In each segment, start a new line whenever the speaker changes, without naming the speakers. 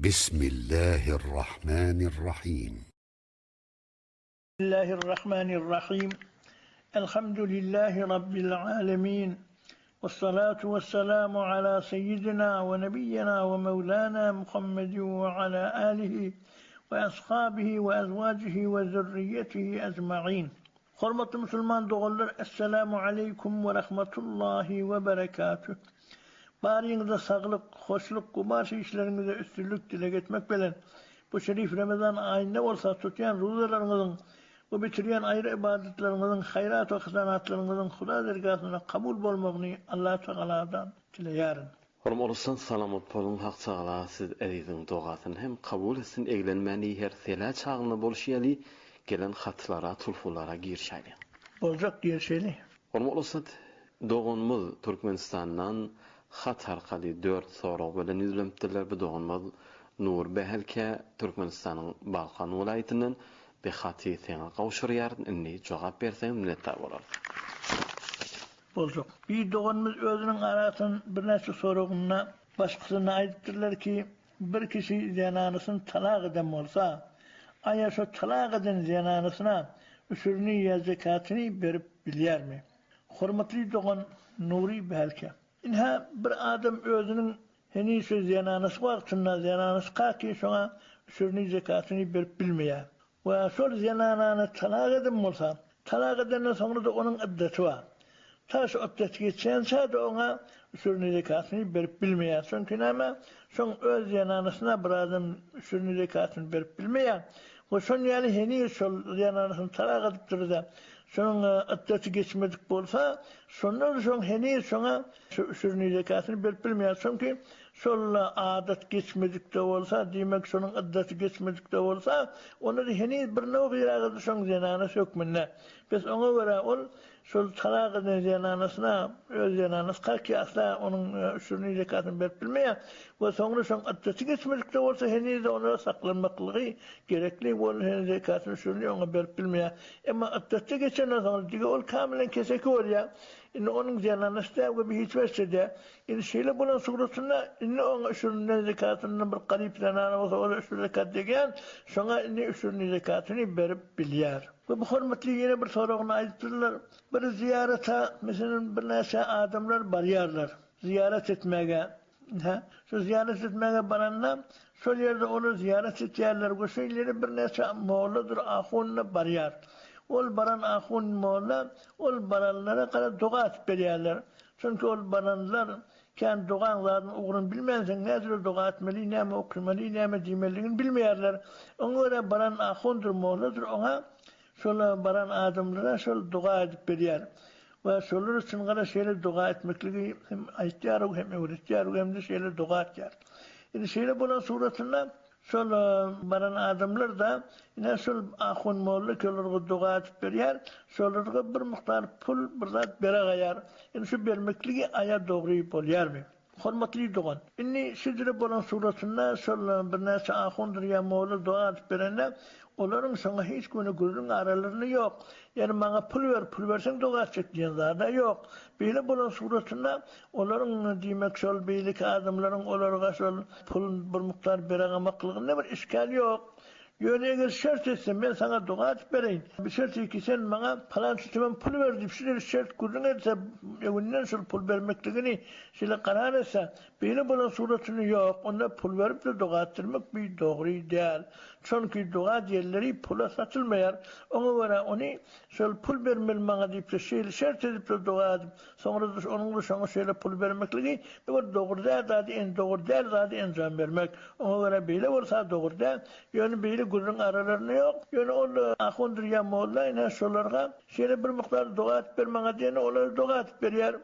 بسم الله الرحمن الرحيم.
الله الرحمن الرحيم. الحمد لله رب العالمين، والصلاة والسلام على سيدنا ونبينا ومولانا محمد وعلى آله وأصحابه وأزواجه وذريته أجمعين. حرمة مسلمان دغلر، السلام عليكم ورحمة الله وبركاته. Barınızda sağlık, hoşluk, kumaşı işlerinize üstünlük dile getmek bilen bu şerif Ramazan ayında olsa tutuyan ruzalarınızın, bu bitiriyen ayrı ibadetlerinizin, hayrat ve hasanatlarınızın Huda dergahına kabul olmağını Allah Teala'dan dileyerim.
Hormolsan salamat bolun haq sağla siz edizin doğasın hem kabul etsin eglenmeni her sela çağını bolşiyali gelen hatlara tulfulara girşaylı.
Olacak diye şeyli.
Hormolsan doğunmuz Türkmenistan'dan hat harqali 4 soru bilen izlemtiler bu doğunmuz Nur Behelke Türkmenistan'ın Balkan vilayetinden bir hati sana qawşurýar inni jogap berseň minnetdar bolar.
Olacak. Bir doğanımız özünün arasın bir neçe soruguna başkasına aittirler ki bir kişi zenanısını talak eden olsa aya şu talak eden zenanısına üsürünü ya zekatını verip bilyer mi? Hürmetli doğan Nuri Behelke. İnha bir adam özünün heni şu zenanısı vaktinde zenanısı kaki şuna üsürünü zekatını verip bilmeye. Ve şu zenanını talak eden olsa talak edenden sonra da onun iddeti var. Taş öptet geçense de ona üsürünü zekatını verip bilmeye. Çünkü ama son öz yananısına bir adam üsürünü zekatını verip bilmeye. O son yani heni sol yananısını talak edip durdu. Son öpteti geçmedik bolsa sonra da son heni sona üsürünü zekatını verip bilmeye. Çünkü sol adet geçmedik de olsa demek sonun öpteti geçmedik de olsa onu da heni bir ne okuyacak son yananısı yok minne. Biz ona göre ol sol talak eden zenanasına öz zenanası kalki asla onun üsürünü zekatını verip bilmeye ve sonra son ötesi geçmedikte olsa henüz de ona saklanmaklığı gerekli onun zekatını üsürünü ona verip bilmeye ama ötesi geçenden sonra diye ol kamilen keseki oluyor. Onun zenanası da bir hiç verse de şeyle bunun surasında onun üsürünü zekatının bir garip zenanı olsa o üsürünü zekat degen sonra üsürünü zekatını verip bilyer. Ve bu hürmetli yine bir soruna aittirler. Bir ziyarete, mesela bir neyse adamlar bariyarlar. Ziyaret etmeye. Şu ziyaret etmeye baranlar, sol yerde onu ziyaret etyerler. Bu şeyleri bir neyse moğladır, ahunla bariyar. Ol baran ahun moğla, ol baranlara kadar dua et beriyerler. Çünkü ol baranlar, kendi doğanlarını uğrun bilmeyensen nedir dua etmeli, ne mi okumalı, ne mi demeliğini bilmeyerler. Ona göre baran ahundur, moğladır, ona şöyle baran adamlara şöyle dua edip beriyer. Ve şöyle için kadar şeyle dua etmekliği hem ihtiyarı hem öğretiyarı hem de şeyle dua etler. Yani şeyle bunun suratında şöyle baran adamlar da yine şöyle ahun moğlu köylere dua edip beriyer. Şöyle bir miktar pul bir zat bere gayar. Yani şu vermekliği aya doğru bolyar mı? Hürmetli doğan. İnni şidre bunun suratında şöyle bir neyse ahundur ya moğlu dua edip berenler onların sana hiç günü gözünün aralarını yok. Yani bana pul versen dua edecek diyenler de yok. Böyle bunun suratında onların demek şöyle beylik adamların onlara şöyle pul bir miktar bereğamaklığın ne bir işgal yok. Yani eğer şart etsen ben sana dua et vereyim. Bir şart ki sen bana falan sistemden pul ver deyip şimdi şart kurdun etse evinden şöyle pul vermekliğini şöyle karar etse böyle bunun suratını yok. Onda pul verip de dua ettirmek bir doğru değil. Çünkü dua diğerleri pula satılmayar. Ona göre onu şöyle pul vermeli bana deyip de şöyle şart edip de dua edip sonra da onun da sana şöyle pul vermekliği doğru değil zaten en doğru değil zaten enzam vermek. Ona göre böyle olsa doğru değil. Yani böyle gurrun aralarını yok. Yani onu ahundur ya moğla yine şolarga şöyle bir miktar dua et vermene diyene onları dua et veriyer.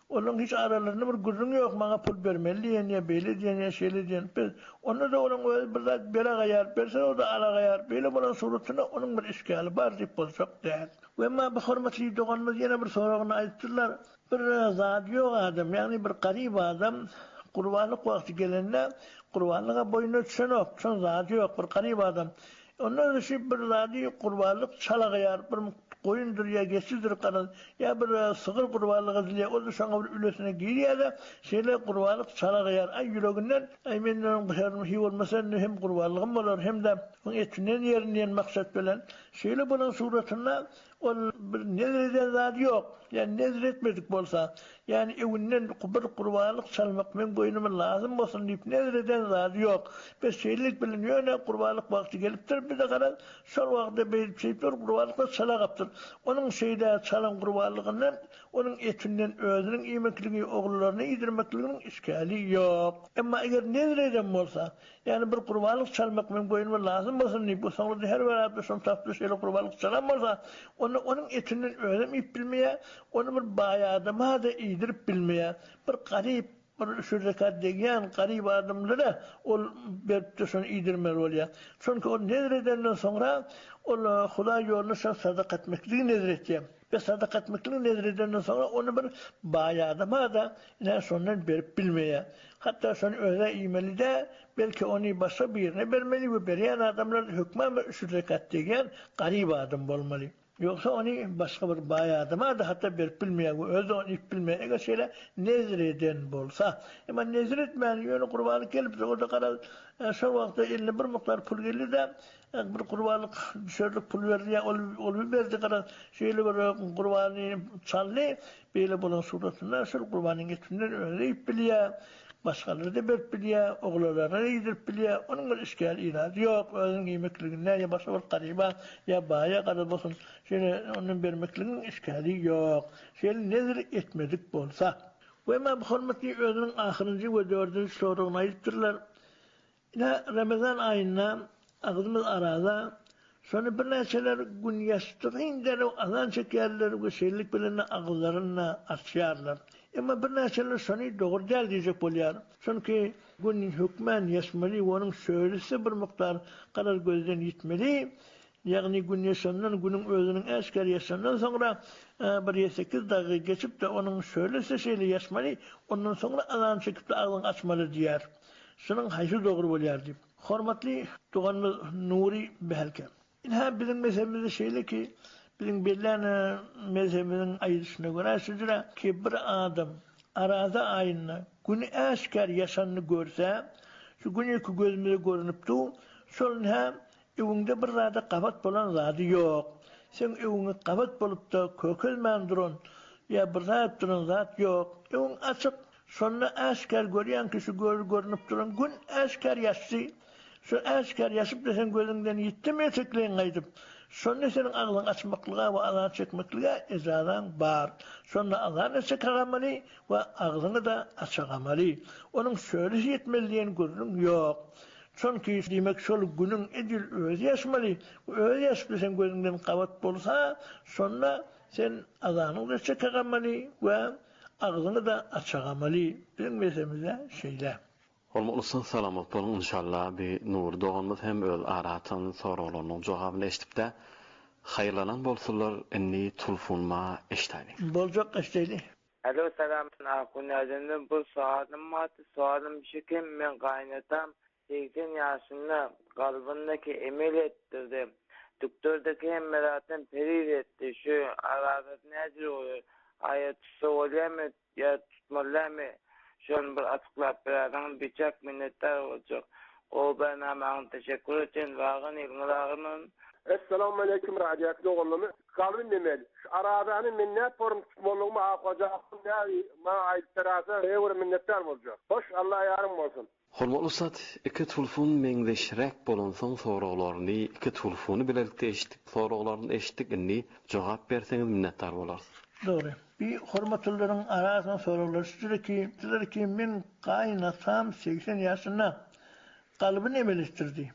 Onun hiç aralarında bir gurrun yok. Bana pul vermeli diyen ya böyle diyen ya şeyle diyen. Onu da onun bir zat bere gayar. Bersen o da ara gayar. Böyle bunun suratına onun bir işgali var deyip olsak değil. Ve ama bir hürmetli doğanımız yine bir sorağına aittirler. Bir zat yok adam yani bir garip adam kurbanlık vakti gelende kurbanlığa boyuna düşen yok. Son zatı yok bir garip adam. Ondan dışı bir zatı kurbanlık çalagayar. Bir koyundur ya geçidir karal ya bir sığır kurbanlığı diye o da sana bir ülesine giriyor da şeyle kurbanlık çalar yer ay yüreğinden ay menden bu hi olmasa hem kurbanlığım olur hem de etinden yerinden maksat bilen şeyle bunun suratına o bir nezreden zat yok. Yani nezretmedik bolsa yani evinden bir kurbanlık çalmak men boynuma lazım olsun deyip nezreden zat yok. Biz şeylik biliniyor ne kurbanlık vakti geliptir bir de kadar son vakti bir şeyler kurbanlıkla çala kaptır. Onun şeyde çalan kurbanlığından onun etinden özünün iyimekliliği oğullarına yedirmekliğinin işgali yok. Ama eğer nezreden olsa yani bir kurbanlık çalmak men boynuma lazım olsun deyip bu sonunda her veratta son tatlı şeyle kurbanlık çalamazsa onun etinden özüm ip bilmeye onu bir bayağı adama da iyidirip bilmeye bir garip bir şurada degen garip adamlara ol berip de şonu iyidirmer oluyor. Çünkü o nezredenden sonra o Huda yolunu sadaka etmekliği nezredeceğim. Ve sadaka etmekliği nezredenden sonra onu bir bayağı adama da yine sonundan berip bilmeye. Hatta son öyle imeli de belki onu başka bir yerine vermeli ve beriyen adamlar hükmen şurada degen garip adam olmalı. Yoksa onu başka bir bayağı adama da hatta bir bilmeyen, özü onu ip bilmeyen şeyle nezreden bolsa. Ama nezretmeyen yönü kurbanlık gelip de orada kadar son vakti eline bir miktar pul geldi de bir kurbanlık düşerlik pul verdi ya ol verdi kadar şeyle bir kurbanı çallı böyle bunun suratında şu kurbanın etinden öyle ip biliyor. Başkaları da berip biliyor, oğullarına da yedirip biliyor. Onun bir işgal iladı yok. Özün giymekliğinden ya başka bir gariba ya baya garip olsun. Şöyle onun vermekliğinin işgali yok. Şöyle nedir etmedik bolsa. Ve ma bu hürmetli özünün ahırıncı ve dördüncü soruna ayıptırlar. Yine Ramazan ayına ağzımız arada sonra bir neçeler gün yastığın o azan çekerler ve şeylik bilene ağızlarına açarlar. Ama bir neçeler sonu doğru değil diyecek oluyor. Çünkü gün hükmen yasmalı onun söylesi bir miktar kadar gözden gitmeli. Yani gün yaşanan günün özünün esker yaşanan sonra bir 8 dakika geçip de onun söylese şeyle yaşmalı. Ondan sonra azan çekip de ağzını açmalı diyor. Şunun hayşı doğru oluyor deyip. Hormatli doğanımız Nuri Behelken. İnha bizim mezhebimizde şeyle ki bizim belirlen mezhebimizin ayrışına göre sizlere ki bir adam arada ayında günü esker yaşanını görse şu günü ki gözümüze görünüptü sonra evinde bir rada kapat bolan zadı yok. Sen evini kapat bolup da kökülmen durun ya bir zat durun zat yok. Evin açık sonra esker görüyen kişi görünüp durun gün esker yaşlı. Şu esker yaşıp da sen gözünden gitti mi tekleyin aydıp. Sonra senin ağlın açmaklığa ve ağlan çekmekliğe ezadan var. Sonra ağlanı çekagamalı ve ağlını da açagamalı. Onun söylesi yetmeliğin görünüm yok. Çünkü demek şöyle günün edil öz yaşmalı. Öz yaşıp sen gözünden kavat bolsa sonra sen ağlanı da çekagamalı ve ağlını da açagamalı. Bizim meselemize şeyler.
Olmazsa salamat bolun inşallah bir nur doğanmız hem öz aratan sorularının cevabını eşitip de hayırlanan bolsunlar enni tulfunma eştayli.
Bolcak eştayli.
Alo selam. Akun yazında bu sualım vardı. Sualım şu ki ben kaynatam 80 yaşında kalbindeki emel ettirdim. Doktor'daki emmelatın peril etti. Şu aradat nedir oluyor? Ayet soğuluyor mu ya tutmalılar mı? Şunu bir açıklap verdim. Birçok minnettar olacak. O ben hemen teşekkür için vağın ilgilağının.
Esselamu aleyküm radyaklı oğlumu. Kalbin demeli. Aradanı minnet forum tutmalığı akacağım. Ma ait terasa evre minnettar olacak. Hoş Allah yarım olsun.
Hormatly ustad, iki tulfun meňzeşrek bolansaň soraklaryny, iki tulfuny bilelikde eşitdik, soraklaryny eşitdik, inni jogap berseňiz minnettar bolarsyz.
Doğru. Bir hormatlıların arasına sorular. Dediler ki men kaynatam 80 yaşında kalbin emeliştirdi.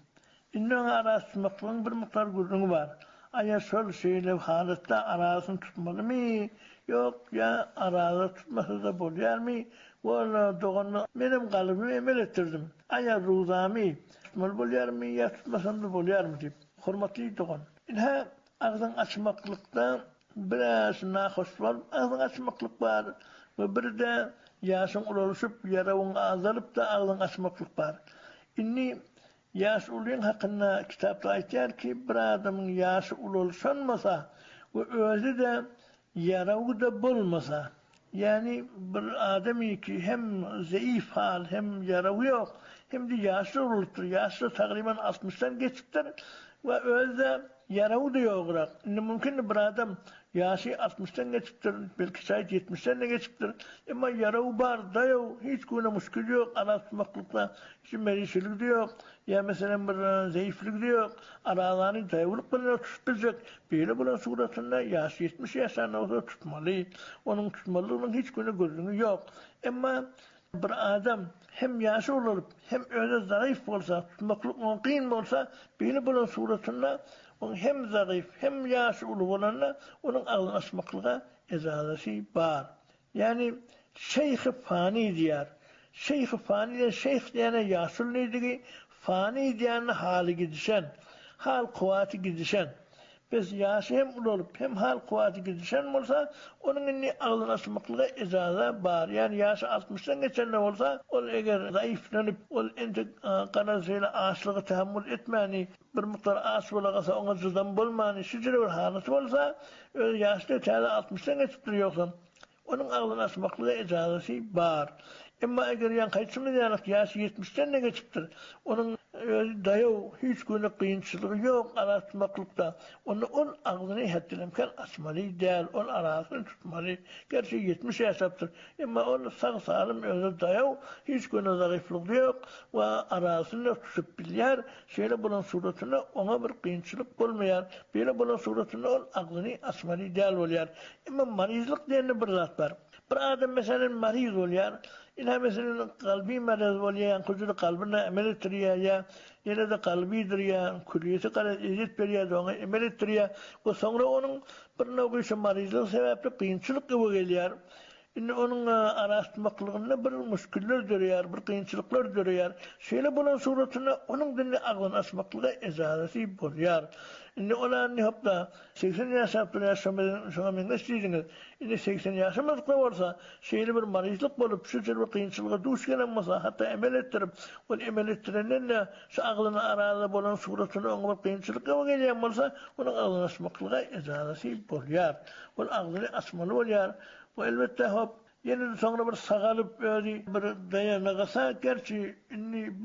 İnnon arasmaklığın bir miktar gurrunu var. Aya şöyle şeyle halatta arasını tutmalı mı? Yok ya arada tutması da boluyor mu? Valla doğanlı benim kalbimi emeliştirdim. Aya ruzami tutmalı boluyor mu ya tutmasam da boluyor mu deyip. Hormatlı doğan. İnha ağzın açmaklıktan biraz nahoş var, ağzın açmaklık var. Ve bir de yaşın ulaşıp yaravun azalıp da ağzın açmaklık var. İnni yaş uluyan hakkında kitapta aytlar ki bir adamın yaşı ulaşanmasa ve özü de yarağı da bulmasa, yani bir adamı ki hem zayıf hal hem yarağı yok, hem de yaşlı olurdur. Yaşlı takriben 60'tan geçiptir ve özde yarağı da yok. Şimdi mümkün bir adam yaşı 60'tan geçiptir, belki şayet 70'ten de geçiptir. Ama yarağı var da yok, hiç güne müşkül yok, aratmaklıkla, hiç merişilik de yok. Ya mesela bir zayıflık da yok, aralarını dayavılık bile tutmayacak. Böyle bulan suratında yaşı 70 yaşlarında olsa tutmalı. Onun tutmalılığının hiç güne gözünü yok. Ama bir adam hem yaşı olup hem öyle zayıf olsa, tutmaklık mümkün olsa, böyle bulan suratında onun hem zayıf hem yaşı olup olanla onun ağzını açmaklığa ecazesi var. Yani şeyh-i fani diyar. Şeyh-i fani de şeyh diyene yaşlı neydi? Fani diyene hali gidişen, hal kuvveti gidişen. Biz yaşı hem olup hem hal kuvveti gidişen olsa onun inni ağzını açmaklığa icazı var. Yani yaşı 60'tan geçen ne olsa ol eğer zayıflanıp ol ente kanazıyla ağaçlığı tahammül etmeni bir miktar ağaç olağasa ona cüzdan bulmani şücre bir hanısı olsa öyle yaşlı tane 60'tan geçip duruyorsan onun ağzını açmaklığa icazı var. Ama eğer yan kaçımı diyanak yaşı 70'ten de geçiptir. Onun dayav hiç güne kıyınçılığı yok aratmaklıkta. Onun ağzını haddilemken açmalı değil. Onun arasını tutmalı. Gerçi 70 yaşaptır. Ama onun sağ salim özü dayav hiç güne zayıflığı yok. Ve arasını tutup bilyar. Şöyle bunun suratına ona bir kıyınçılık olmayar. Böyle bunun suratına onun ağzını açmalı değil oluyor. Ama marizlik diye bir zat var. Bir adam mesela mariz oluyor. İlha mesela kalbi mariz oluyor. Yani kucuru kalbine emel ettiriyor ya. Yine de kalbidir ya. Külliyeti kadar izit veriyor. Ona emel ettiriyor. O sonra onun bir nokuysa marizlik sebeple kıyınçılık gibi geliyor. Şimdi onun araştırmaklığında bir müşküller görüyor, bir kıyınçılıklar görüyor. Şöyle bulan suratına onun dinle ağzını açmaklığa ecazesi buluyor. Şimdi ona ne yaptı? 80 yaşamızın şuna mengeçtiydiniz. Şimdi 80 yaşamızda varsa şöyle bir marizlik bulup, şu tür bir kıyınçılığa duş gelen olsa, hatta emel ettirip, o emel ettirenlerle şu ağzını arada bulan suratına ona bir kıyınçılık gelen olsa, onun ağzını açmaklığa ecazesi buluyor. O ağzını açmalı oluyor. Bu elbette hop yine de sonra bir sağalıp bir dayanagasa gerçi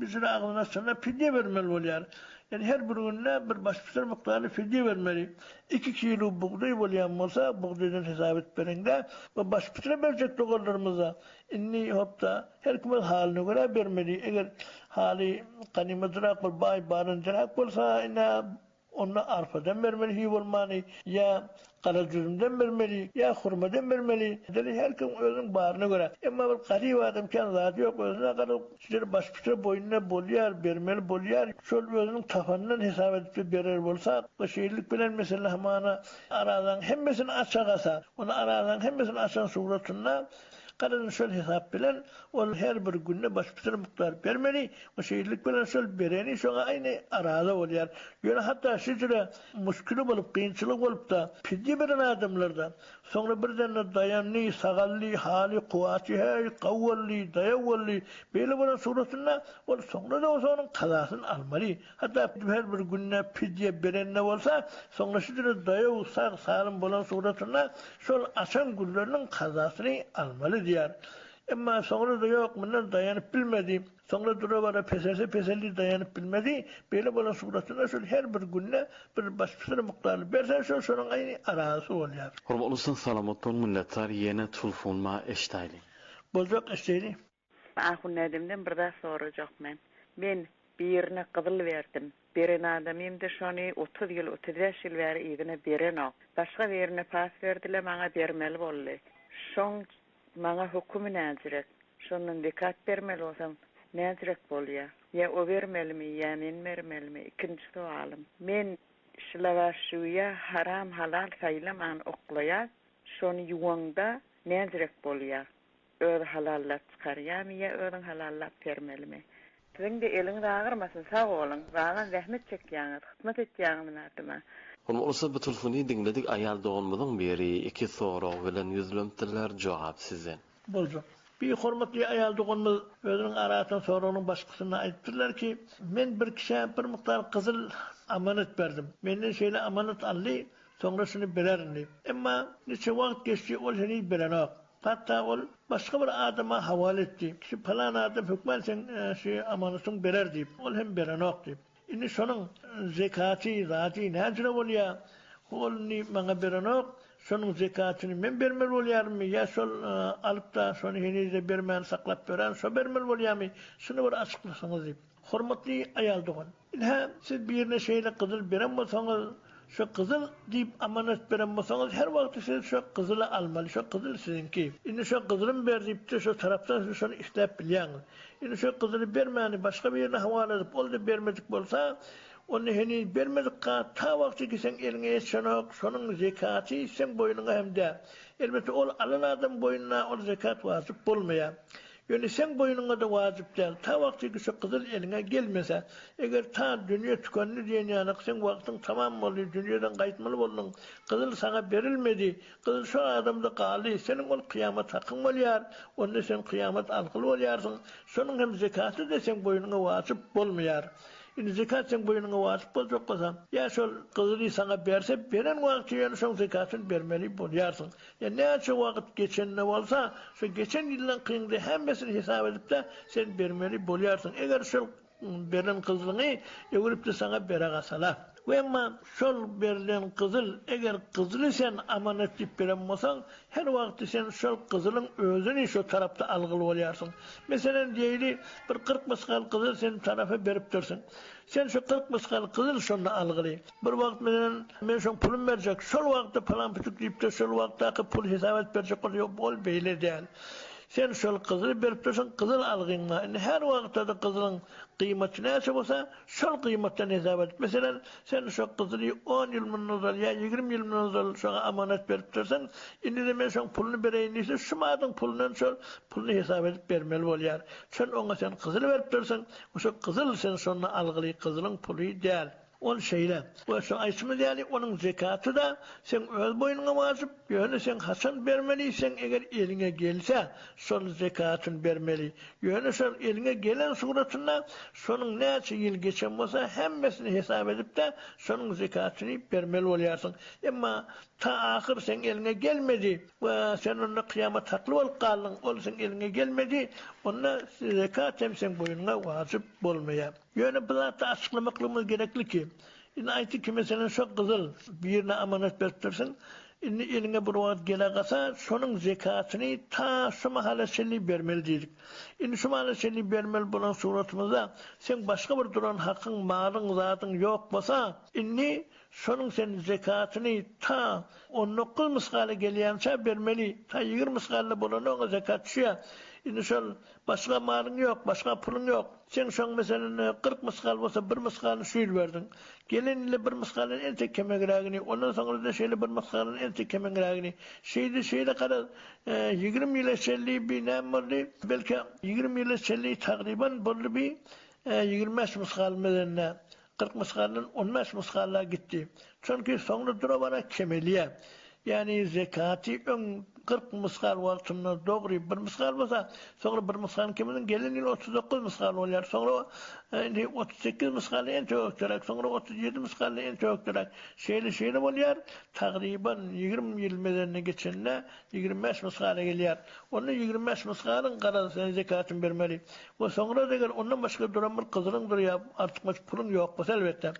bizim ağzına sonra fidye vermeli oluyor. Yani her bir gününe bir başka miktarı fidye vermeli. 2 kilo buğday oluyor olsa buğdaydan hesap etmeyinde ve başka verecek dolarlarımıza. İnni hopta her kimin haline göre vermeli. Eğer hali kanimetrak bir bay barındırak olsa onu arpadan vermeli hi olmani ya karacürümden vermeli ya hurmadan vermeli. Deli her kim özün bağrına göre. Ama bir garip adam kan zatı yok özüne kadar sizler başpıtır boyununa bolyar vermeli bolyar. Şöyle özünün tafanından hesap edip verir olsa o şeylik bilen mesela hamana aradan hemmesini açagasa onu aradan hemmesini açan suratına kadın şöyle hesap bilen ol her bir günde başpıtır miktar vermeli. O şeylik bilen şöyle vereni şuna aynı arada oluyor. Yani hatta sizlere müşkülü olup kıyınçılık olup da fidye veren adamlardan sonra birden dayanlı, sağallı, hali, kuvveti, kavvallı, dayavvallı böyle bunun suratında sonra da olsa onun kazasını almalı. Hatta her bir günde fidye veren ne olsa sonra sizlere dayav, sağ, sağlam bulan suratında şöyle açan güllerinin kazasını almalı diyor. Ama sonra da yok bundan dayanıp bilmedi. Sonra duravara peselli dayanıp bilmedi. Böyle bulan suratında şöyle her bir günde bir başpısını miktarlı versen şunun aynı arası oluyor.
Hormatlysan salamat bolun milletler yine telefonma eştayli.
Bozok eştayli.
Ahun nedimden bir daha soracak men birine kızıl verdim. Beren adamım da şonu 30 yıl 35 yıl ver idine beren o. Başka birine pas verdiler bana vermeli bollu. Şon bana hukumu nazirek. Şonun dikkat vermeli olsam nazirek bolya. Ya o vermeli mi ya men vermeli mi? İkinci sualım. Men şilavaşuya haram halal saylaman oklaya. Şonu yuwanda nazirek bolya. Öl halallap çıkarya ya ölün halallap vermeli mi? Sizin de elin ağırmasın sağ olun. Bana zahmet çekýäňiz, hizmet etýäňiz nädime?
Olsa bu telefonu dinledik ayal doğulmadan beri 2 soru bilen yüzlemtiler cevap sizin.
Bozok. Bir hormatly ayal doğulmaz özünün arasından sonra onun başkasına aytdılar ki men bir kişiye bir miktar kızıl amanet verdim. Menden şeyle amanet aldı. sonrasını bilerini. Ama neçe vakt geçti ol seni bilenok. Hatta ol başka bir adama havale etti. Şu falan adam hükmen sen amanatın birer deyip. Ol hem bilenok deyip. Şimdi sonun zekati, zati necine oluyor? Ol ni bana bilenok. Sonun zekatını men bermel bolyarmy ya şol alıp da şonu henizde bermen saklap beren şo bermel bolyarmy şunu bir açıklasanız deyip. Hormatly ayal doğan. Ha siz birine şeyle kızıl beren bolsanız şu kızıl deyip amanat beren bolsanız her vakit siz şu kızılı almalı. Şu kızıl sizinki. Indi şu kızılın ber deyip de şu taraftan şunu işlep bilýäňiz. Indi şu kızılı bermeni başka bir yerine havale edip oldu bermedik bolsa onu henüz bermedik ka ta vakti ki sen eline etşanok, sonun zekati sen boynuna hem de. Elbette ol alan adam boynuna ol zekat vacip bulmaya. Yani sen boynuna da vacip değil. Ta vakti ki şu kızıl eline gelmese, eğer ta dünya tükenli diyen yanık sen vaktin tamam oluyor, dünyadan kayıtmalı oldun, kızıl sana verilmedi, kızıl şu adamda kalı, senin ol kıyamet hakkın oluyor, onda sen kıyamet algılı oluyorsun, sonun hem zekatı da sen boynuna vacip bulmuyor. Şimdi zekat sen boynuna vacip olacak olsa, ya şol kızılı sana berse, beren vakti yani son zekatını vermeli buluyarsın. Ya ne açı vakit geçen ne olsa, şu geçen yıldan kıyında hemmesini hesap edip de sen vermeli buluyarsın. Eğer şol beren kızılını, yürüp de sana bere kasala. Ve ama şol verilen kızıl, eğer kızılı sen amanet deyip veren olsan, her vakti sen şol kızılın özünü şu tarafta algılı oluyarsın. Mesela diyelim bir 40 mıskal kızıl senin tarafa verip dursun. Sen şu 40 mıskal kızıl şonda algılı. Bir vakit mesela ben şon pulum verecek, şol vakti falan küçük deyip de şol vaktaki pul hesap et verecek oluyor, bol beyle değil. Sen şol kızılı berip dursun, kızıl algınma. Her vakitte de kızılın kıymeti neyse olsa, şol kıymetten hesap et. Mesela sen şu kızılı 10 yıl mınızal ya 20 yıl mınızal şuna amanet berip dursun, indi de ben şon pulunu bereyim deyse, şu madın pulundan şol pulunu hesap edip vermeli oluyor. Sen ona sen kızılı verip dursun, şu kızıl sen şonuna algılı, kızılın pulu değil. On şeyle. Bu şu aysımız yani onun zekatı da sen öz boynuna vacip. Yani sen hasan vermeliysen eğer eline gelse son zekatını vermeli. Yani sen eline gelen suratında sonun ne yıl geçen olsa hemmesini hesap edip de sonun zekatını vermeli oluyorsun. Ama ta ahir sen eline gelmedi ve sen onunla kıyamet haklı ol kaldın. Ol sen eline gelmedi. Onunla zekat hem sen boynuna vacip olmaya. Yani bunu da açıklamaklamız gerekli ki İn ayeti ki mesela çok kızıl birine amanet vertirsin. İn eline bir vakit gele kalsa sonun zekatını ta şu mahallesini vermeli dedik. İn şu mahallesini vermeli bulan suratımızda sen başka bir duran hakkın, malın, zatın yok olsa inni sonun senin zekatını ta 19 miskale geliyansa vermeli. Ta 20 miskale bulan ona zekat düşüyor. İndi şol başka malın yok, başka pulun yok. Sen şon mesela 40 miskal olsa 1 miskalını şuyul verdin. Gelin ile 1 miskalın en tek kemegrağını, ondan sonra da şeyle 1 miskalın en tek kemegrağını. Şeyde kadar 20 yıl eşelliği bir nem oldu. Belki 20 yıl eşelliği takriben buldu bir 25 miskal medenine. 40 miskalın 15 miskalla gitti. Çünkü sonra durabana kemeliye. Yani zekati ön 40 miskal altında doğru 1 miskal olsa sonra 1 miskalın keminin gelin yıl 39 miskal oluyor. Sonra 38 miskal en çok gerek. Sonra 37 miskal en çok gerek. Şeyle oluyor. Takriben 20 yıl medenine geçenle 25 miskala geliyor. Onun 25 miskalın kadar zekatını vermeli. Ve sonra da ondan başka duran bir kızılın duruyor. Artık pulun yok. Bu elbette.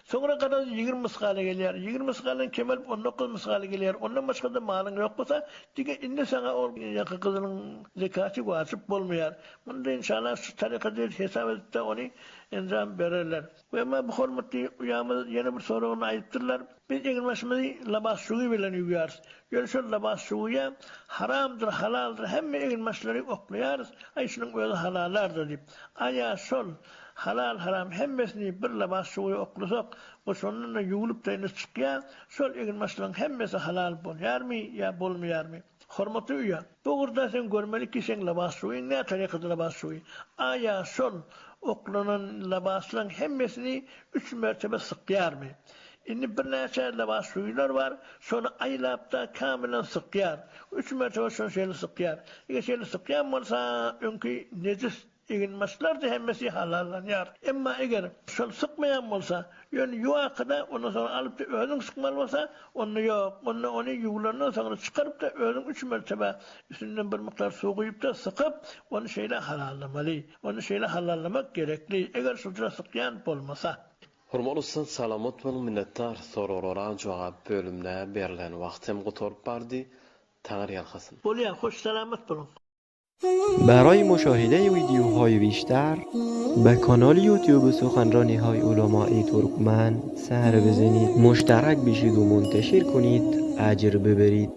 Sonra kadar 20 miskala geliyor. 20 miskalın kemal 19 miskala geliyor. Ondan başka da malın yok olsa dige indi sana o yakı kızının zekatı vacip olmuyor. Bunu da inşallah şu tarikada hesap edip de onu enzam verirler. Ve ama bu hormatlı uyamız yeni bir sorunu ayıptırlar. Biz egilmesimizi labas suyu bilen uyuyoruz. Yani şu labas suya haramdır, halaldır. Hem egilmesleri oklayarız. Ay şunun özü halallardır deyip. Aya sol halal haram hemmesini bir labas suyu oklasak o sonunda yugulup da indi çıkıyor. Sol egilmeslerin hemmesi halal boluyor mu ya bolmuyor mu? Hormatı uya. Doğruda sen görmeli ki sen labas suyu ne tarikada labas suyu? Aya sol oklanan labasların hemmesini 3 mertebe sıkıyor mu? Şimdi bir neçe labas suyular var, sonra aylapta kamilen sıkıyor. 3 mertebe sonra şeyle sıkıyor. Eğer şeyle sıkıyor olsa önkü necis eginmesler de hemmesi halallanýar. Emma eger şol sıkmayan bolsa, ýöne ýuwakda onu sonra alyp da özüň sıkmaly bolsa, onu ýok, onu ýuglaryndan sonra çykaryp da özüň 3 mertebe üstünden bir miktar suw guýup da sıkyp, onu şeýle halallamaly. Onu şeýle halallamak gerekli. Eger şolra sykýan bolmasa.
Hormat olsun, salamat bolun, minnettar. Soralara jogap bölümde berilen wagtym gutorup bardy. Taňar ýalhasyn.
Bolýar, hoş salamat bolun.
برای مشاهده ویدیوهای بیشتر به کانال یوتیوب سخنرانی های علمای ترکمن سر بزنید، مشترک بشید و منتشر کنید، اجر ببرید.